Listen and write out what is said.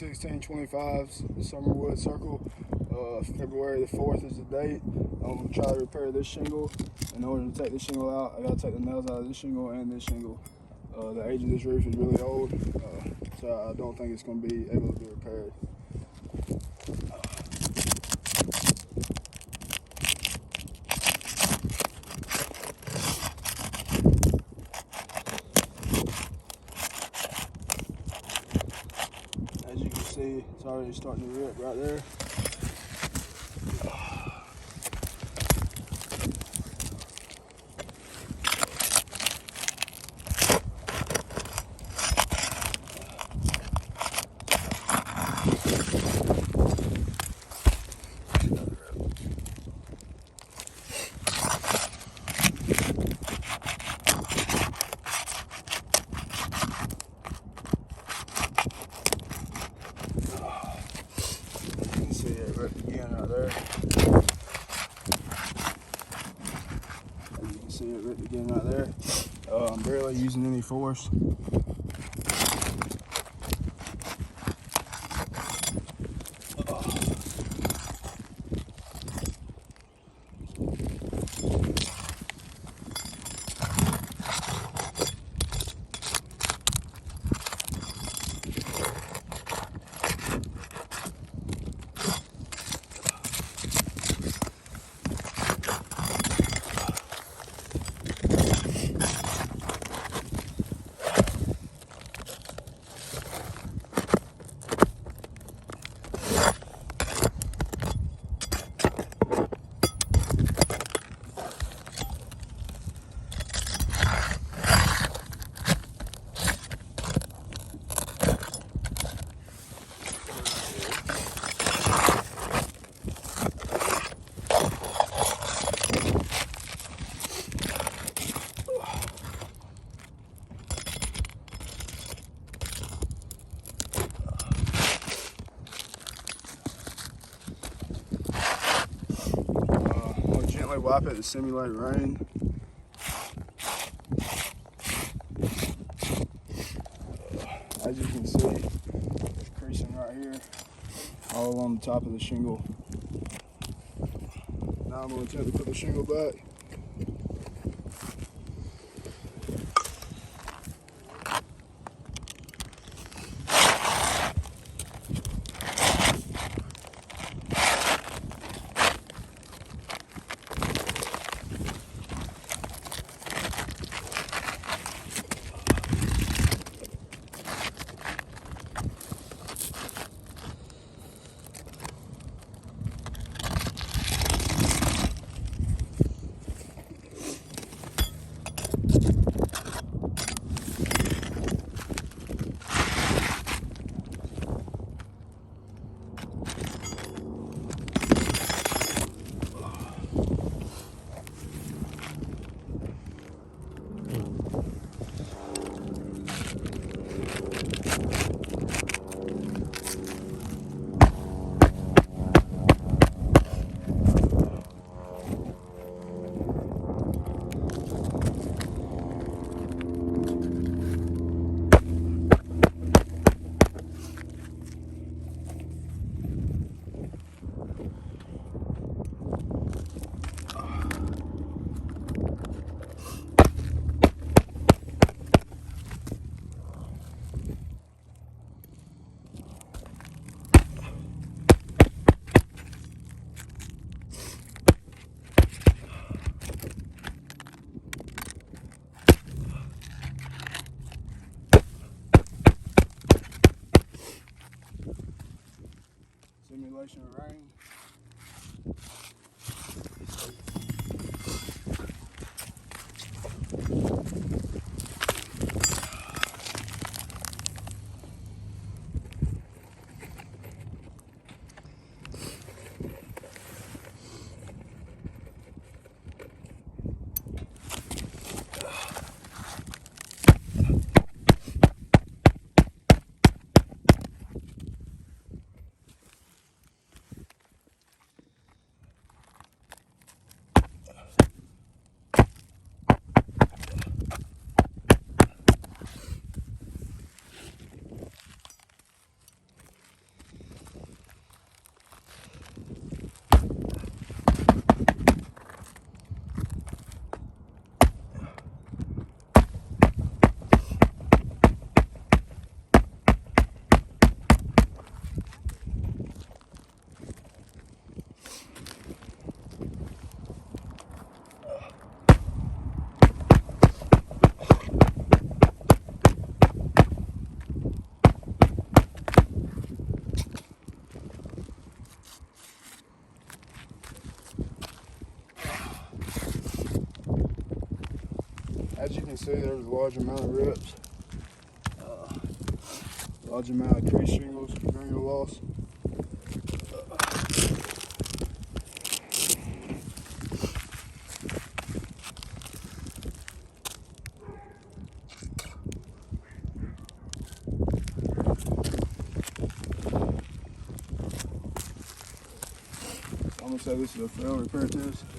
1625 Summerwood Circle. February the 4th is the date. I'm going to try to repair this shingle. In order to take this shingle out, I got to take the nails out of this shingle and this shingle. The age of this roof is really old, so I don't think it's going to be able to be repaired. As you can see, it's already starting to rip right there. Again right there. As you can see, it ripped again right there. I'm barely using any force. Wipe it to simulate rain. As you can see, there's creasing right here, all along the top of the shingle. Now I'm going to attempt to put the shingle back. Simulation of rain. see there's a large amount of rips, large amount of crease shingles, granular loss. I'm gonna say this is a failed repair test.